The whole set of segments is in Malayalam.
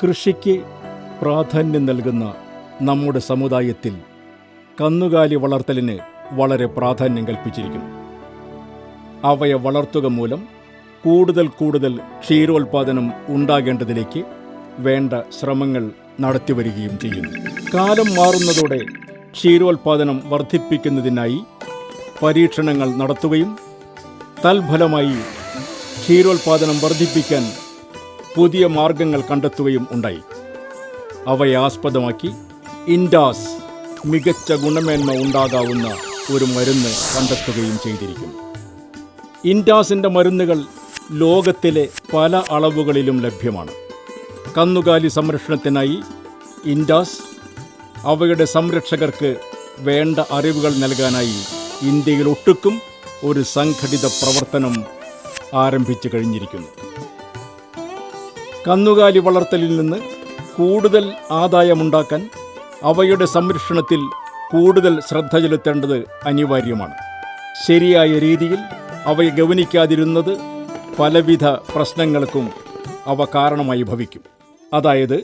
കൃഷിക്ക് പ്രാധാന്യം നൽകുന്ന നമ്മുടെ സമുദായത്തിൽ കന്നുകാലി വളർത്തലിന് വളരെ പ്രാധാന്യം കൽപ്പിച്ചിരിക്കുന്നു. അവയെ വളർത്തുക മൂലം കൂടുതൽ ക്ഷീരോത്പാദനം ഉണ്ടാകേണ്ടതിലേക്ക് വേണ്ട ശ്രമങ്ങൾ നടത്തിവരികയും ചെയ്യുന്നു. കാലം മാറുന്നതോടെ ക്ഷീരോത്പാദനം വർദ്ധിപ്പിക്കുന്നതിനായി പരീക്ഷണങ്ങൾ നടത്തുകയും തൽഫലമായി ക്ഷീരോത്പാദനം വർദ്ധിപ്പിക്കാൻ പുതിയ മാർഗങ്ങൾ കണ്ടെത്തുകയും ഉണ്ടായി. അവയെ ആസ്പദമാക്കി ഇൻഡാസ് മികച്ച ഗുണമേന്മ ഉണ്ടാകാവുന്ന ഒരു മരുന്ന് കണ്ടെത്തുകയും ചെയ്തിരിക്കുന്നു. ഇൻഡാസിൻ്റെ മരുന്നുകൾ ലോകത്തിലെ പല അളവുകളിലും ലഭ്യമാണ്. കന്നുകാലി സംരക്ഷണത്തിനായി ഇൻഡാസ് അവയുടെ സംരക്ഷകർക്ക് വേണ്ട അറിവുകൾ നൽകാനായി ഇന്ത്യയിൽ ഒട്ടുക്കും ഒരു സംഘടിത പ്രവർത്തനം ആരംഭിച്ചു കഴിഞ്ഞിരിക്കുന്നു. കന്നുകാലി വളർത്തലിൽ നിന്ന് കൂടുതൽ ആദായമുണ്ടാക്കാൻ അവയുടെ സംരക്ഷണത്തിൽ കൂടുതൽ ശ്രദ്ധ ചെലുത്തേണ്ടത് അനിവാര്യമാണ്. ശരിയായ രീതിയിൽ അവയെ ഗവനിക്കാതിരുന്നത് പലവിധ പ്രശ്നങ്ങൾക്കും അവ കാരണമായി ഭവിക്കും. അതായത്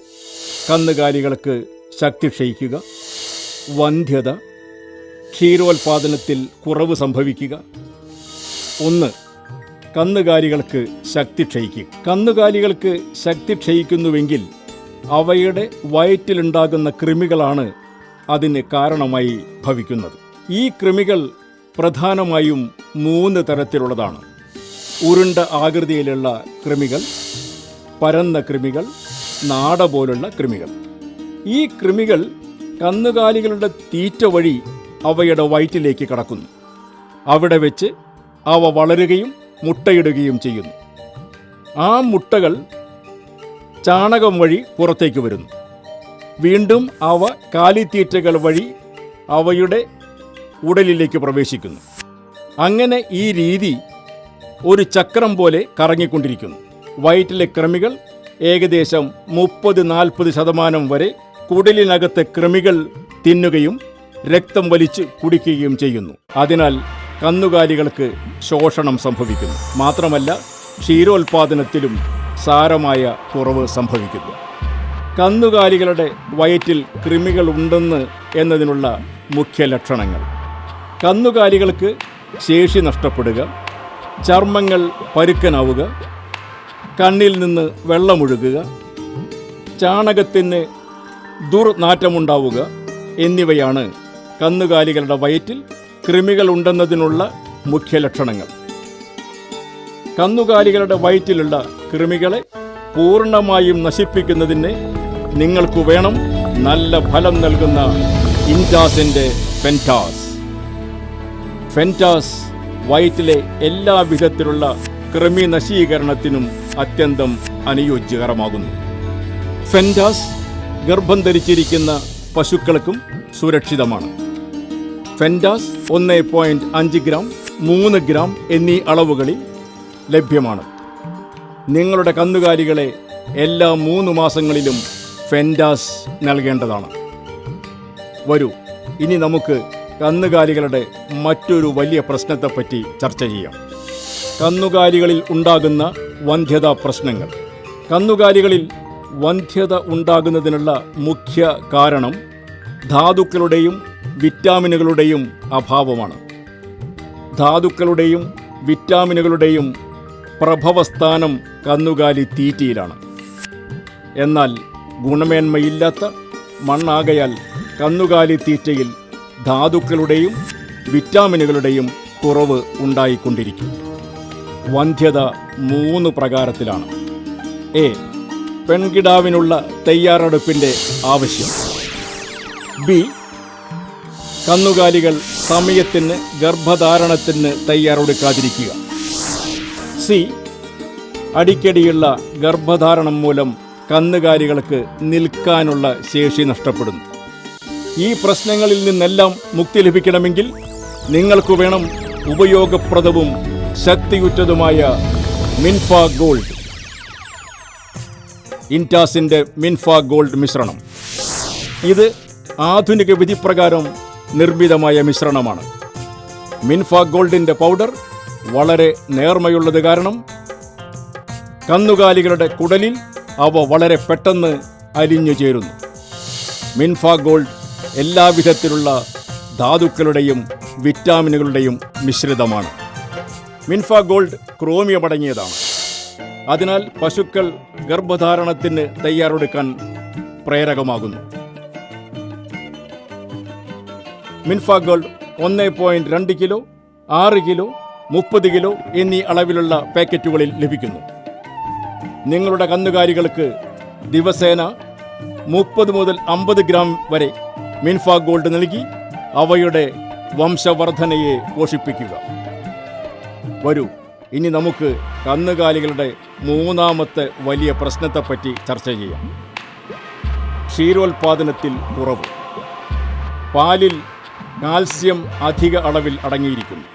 കന്നുകാലികൾക്ക് ശക്തി ക്ഷയിക്കുക, വന്ധ്യത, ക്ഷീരോത്പാദനത്തിൽ കുറവ് സംഭവിക്കുക. 1. കന്നുകാലികൾക്ക് ശക്തി ക്ഷയിക്കുക. കന്നുകാലികൾക്ക് ശക്തി ക്ഷയിക്കുന്നുവെങ്കിൽ അവയുടെ വയറ്റിലുണ്ടാകുന്ന കൃമികളാണ് അതിന് കാരണമായി ഭവിക്കുന്നത്. ഈ കൃമികൾ പ്രധാനമായും 3 തരത്തിലുള്ളതാണ്. ഉരുണ്ട ആകൃതിയിലുള്ള കൃമികൾ, പരന്ന കൃമികൾ, നാട പോലുള്ള കൃമികൾ. ഈ കൃമികൾ കന്നുകാലികളുടെ തീറ്റ വഴി അവയുടെ വയറ്റിലേക്ക് കടക്കുന്നു. അവിടെ വെച്ച് അവ വളരുകയും മുട്ടയിടുകയും ചെയ്യുന്നു. ആ മുട്ടകൾ ചാണകം വഴി പുറത്തേക്ക് വരുന്നു. വീണ്ടും അവ കാലിത്തീറ്റകൾ വഴി അവയുടെ ഉടലിലേക്ക് പ്രവേശിക്കുന്നു. അങ്ങനെ ഈ രീതി ഒരു ചക്രം പോലെ കറങ്ങിക്കൊണ്ടിരിക്കുന്നു. വയറ്റിലെ കൃമികൾ ഏകദേശം 30-40% വരെ കുടലിനകത്തെ കൃമികൾ തിന്നുകയും രക്തം വലിച്ച് കുടിക്കുകയും ചെയ്യുന്നു. അതിനാൽ കന്നുകാലികൾക്ക് ശോഷണം സംഭവിക്കുന്നു. മാത്രമല്ല ക്ഷീരോത്പാദനത്തിലും സാരമായ കുറവ് സംഭവിക്കുന്നു. കന്നുകാലികളുടെ വയറ്റിൽ കൃമികൾ ഉണ്ടെന്ന് എന്നതിനുള്ള മുഖ്യ ലക്ഷണങ്ങൾ: കന്നുകാലികൾക്ക് ശേഷി നഷ്ടപ്പെടുക, ചർമ്മങ്ങൾ പരുക്കനാവുക, കണ്ണിൽ നിന്ന് വെള്ളമൊഴുകുക, ചാണകത്തിന് ദുർനാറ്റമുണ്ടാവുക എന്നിവയാണ് കന്നുകാലികളുടെ വയറ്റിൽ കൃമികൾ ഉണ്ടെന്നതിനുള്ള മുഖ്യ ലക്ഷണങ്ങൾ. കന്നുകാലികളുടെ വയറ്റിലുള്ള കൃമികളെ പൂർണ്ണമായും നശിപ്പിക്കുന്നതിന് നിങ്ങൾക്ക് വേണം നല്ല ഫലം നൽകുന്ന ഇൻഡാസിൻ്റെ ഫെൻറ്റാസ്. ഫെൻറ്റാസ് വയറ്റിലെ എല്ലാ വിധത്തിലുള്ള കൃമി നശീകരണത്തിനും അത്യന്തം അനുയോജ്യകരമാകുന്നു. ഫെൻറ്റാസ് ഗർഭം ധരിച്ചിരിക്കുന്ന പശുക്കൾക്കും സുരക്ഷിതമാണ്. ഫെൻറ്റാസ് 1.5 ഗ്രാം, 3 ഗ്രാം എന്നീ അളവുകളിൽ ലഭ്യമാണ്. നിങ്ങളുടെ കന്നുകാലികളെ എല്ലാ 3 മാസങ്ങളിലും ഫെൻറ്റാസ് നൽകേണ്ടതാണ്. വരൂ, ഇനി നമുക്ക് കന്നുകാലികളുടെ മറ്റൊരു വലിയ പ്രശ്നത്തെപ്പറ്റി ചർച്ച ചെയ്യാം. കന്നുകാലികളിൽ ഉണ്ടാകുന്ന വന്ധ്യതാ പ്രശ്നങ്ങൾ. കന്നുകാലികളിൽ വന്ധ്യത ഉണ്ടാകുന്നതിനുള്ള മുഖ്യ കാരണം ധാതുക്കളുടെയും വിറ്റാമിനുകളുടെയും അഭാവമാണ്. ധാതുക്കളുടെയും വിറ്റാമിനുകളുടെയും പ്രഭവസ്ഥാനം കന്നുകാലി തീറ്റയിലാണ്. എന്നാൽ ഗുണമേന്മയില്ലാത്ത മണ്ണാകയാൽ കന്നുകാലി തീറ്റയിൽ ധാതുക്കളുടെയും വിറ്റാമിനുകളുടെയും കുറവ് ഉണ്ടായിക്കൊണ്ടിരിക്കും. വന്ധ്യത 3 പ്രകാരത്തിലാണ്. എ. പെൺകിടാവിനുള്ള തയ്യാറെടുപ്പിൻ്റെ ആവശ്യം. ബി. കന്നുകാലികൾ സമയത്തിന് ഗർഭധാരണത്തിന് തയ്യാറെടുക്കാതിരിക്കുക. സി. അടിക്കടിയുള്ള ഗർഭധാരണം മൂലം കന്നുകാലികൾക്ക് നിൽക്കാനുള്ള ശേഷി നഷ്ടപ്പെടുന്നു. ഈ പ്രശ്നങ്ങളിൽ നിന്നെല്ലാം മുക്തി ലഭിക്കണമെങ്കിൽ നിങ്ങൾക്ക് വേണം ഉപയോഗപ്രദവും ശക്തിയുറ്റതുമായ മിൻഫ ഗോൾഡ്. ഇൻഡാസിൻ്റെ മിൻഫ ഗോൾഡ് മിശ്രണം. ഇത് ആധുനിക വിധിപ്രകാരം നിർമ്മിതമായ മിശ്രണമാണ്. മിൻഫ ഗോൾഡിൻ്റെ പൗഡർ വളരെ നേർമയുള്ളത് കാരണം കന്നുകാലികളുടെ കുടലിൽ അവ വളരെ പെട്ടെന്ന് അലിഞ്ഞു ചേരുന്നു. മിൻഫ ഗോൾഡ് എല്ലാവിധത്തിലുള്ള ധാതുക്കളുടെയും വിറ്റാമിനുകളുടെയും മിശ്രിതമാണ്. മിൻഫ ഗോൾഡ് ക്രോമിയം അടങ്ങിയതാണ്. അതിനാൽ പശുക്കൾ ഗർഭധാരണത്തിന് തയ്യാറെടുക്കാൻ പ്രേരകമാകുന്നു. മിൻഫ ഗോൾഡ് 1.2 കിലോ, 6 കിലോ, 30 കിലോ എന്നീ അളവിലുള്ള പാക്കറ്റുകളിൽ ലഭിക്കുന്നു. നിങ്ങളുടെ കന്നുകാലികൾക്ക് ദിവസേന 30 മുതൽ 50 ഗ്രാം വരെ മിൻഫ ഗോൾഡ് നൽകി അവയുടെ വംശവർധനയെ പോഷിപ്പിക്കുക. വരൂ, ഇനി നമുക്ക് കന്നുകാലികളുടെ മൂന്നാമത്തെ വലിയ പ്രശ്നത്തെപ്പറ്റി ചർച്ച ചെയ്യാം. ക്ഷീരോത്പാദനത്തിൽ കുറവ്. പാലിൽ കാൽസ്യം അധിക അളവിൽ അടങ്ങിയിരിക്കുന്നു.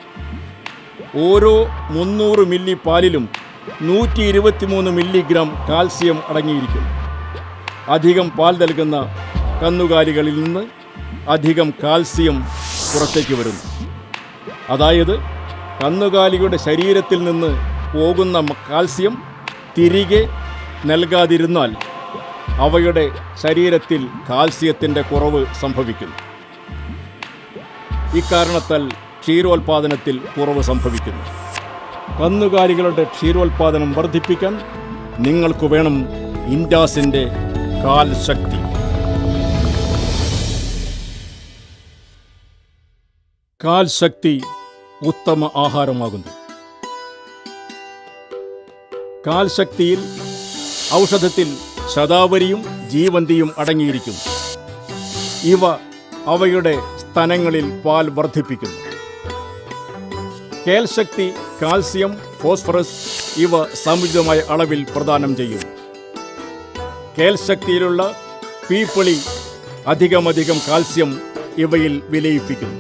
ഓരോ 300 മില്ലി പാലിലും 123 മില്ലിഗ്രാം കാൽസ്യം അടങ്ങിയിരിക്കുന്നു. അധികം പാൽ നൽകുന്ന കന്നുകാലികളിൽ നിന്ന് അധികം കാൽസ്യം പുറത്തേക്ക് വരുന്നു. അതായത് കന്നുകാലിയുടെ ശരീരത്തിൽ നിന്ന് പോകുന്ന കാൽസ്യം തിരികെ നൽകാതിരുന്നാൽ അവയുടെ ശരീരത്തിൽ കാൽസ്യത്തിൻ്റെ കുറവ് സംഭവിക്കുന്നു. ഇക്കാരണത്താൽ ക്ഷീരോത്പാദനത്തിൽ കുറവ് സംഭവിക്കുന്നു. കന്നുകാലികളുടെ ക്ഷീരോത്പാദനം വർദ്ധിപ്പിക്കാൻ നിങ്ങൾക്ക് വേണം ഇൻഡാസിൻ്റെ കാൽ ശക്തി. കാൽ ശക്തി ഉത്തമ ആഹാരമാകുന്നു. കാൽ ശക്തിയിൽ ഔഷധത്തിൽ ശതാവരിയും ജീവന്തിയും അടങ്ങിയിരിക്കുന്നു. ഇവ അവയുടെ സ്തനങ്ങളിൽ പാൽ വർദ്ധിപ്പിക്കുന്നു. കേൽശക്തി കാൽസ്യം, ഫോസ്ഫറസ് ഇവ സമുചിതമായ അളവിൽ പ്രദാനം ചെയ്യുന്നു. കേൽശക്തിയിലുള്ള പീപ്പിളി അധികം കാൽസ്യം ഇവയിൽ വിലയിപ്പിക്കുന്നു.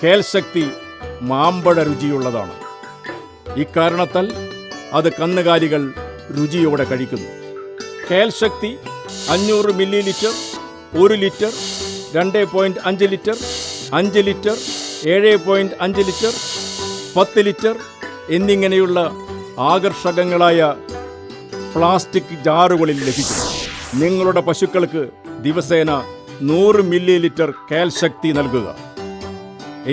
കേൽശക്തി മാമ്പഴ രുചിയുള്ളതാണ്. ഇക്കാരണത്താൽ അത് കന്നുകാലികൾ രുചിയോടെ കഴിക്കുന്നു. കേൽശക്തി 500 milli litre, 1 litre, 2.5 litre, 5 litre, 7.5 litre, 10 litre എന്നിങ്ങനെയുള്ള ആകർഷകങ്ങളായ പ്ലാസ്റ്റിക് ജാറുകളിൽ ലഭിക്കുന്നു. നിങ്ങളുടെ പശുക്കൾക്ക് ദിവസേന 100 മില്ലി ലിറ്റർ കേൽശക്തി നൽകുക.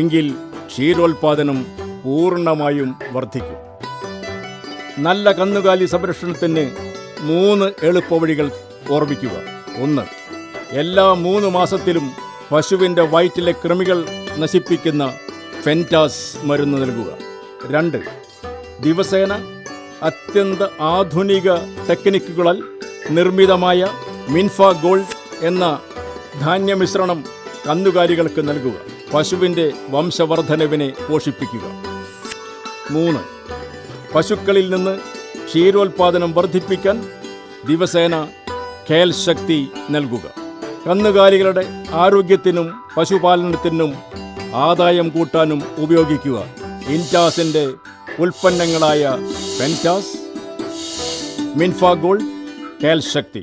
എങ്കിൽ ക്ഷീരോത്പാദനം പൂർണ്ണമായും വർദ്ധിക്കും. നല്ല കന്നുകാലി സംരക്ഷണത്തിന് 3 എളുപ്പവഴികൾ ഓർമ്മിക്കുക. 1. എല്ലാ 3 മാസത്തിലും പശുവിൻ്റെ വയറ്റിലെ കൃമികൾ നശിപ്പിക്കുന്ന ഫെൻറ്റാസ് മരുന്ന് നൽകുക. 2. ദിവസേന അത്യന്ത ആധുനിക ടെക്നിക്കുകളാൽ നിർമ്മിതമായ മിൻഫ ഗോൾഡ് എന്ന ധാന്യമിശ്രണം കന്നുകാലികൾക്ക് നൽകുക. പശുവിൻ്റെ വംശവർധനവിനെ പോഷിപ്പിക്കുക. 3. പശുക്കളിൽ നിന്ന് ക്ഷീരോത്പാദനം വർദ്ധിപ്പിക്കാൻ ദിവസേന കേൽശക്തി നൽകുക. കന്നുകാലികളുടെ ആരോഗ്യത്തിനും പശുപാലനത്തിനും ആദായം കൂട്ടാനും ഉപയോഗിക്കുക ഇൻഡാസിൻ്റെ ഉൽപ്പന്നങ്ങളായ ഫെൻറ്റാസ്, മിൻഫ ഗോൾഡ്, കേൽശക്തി.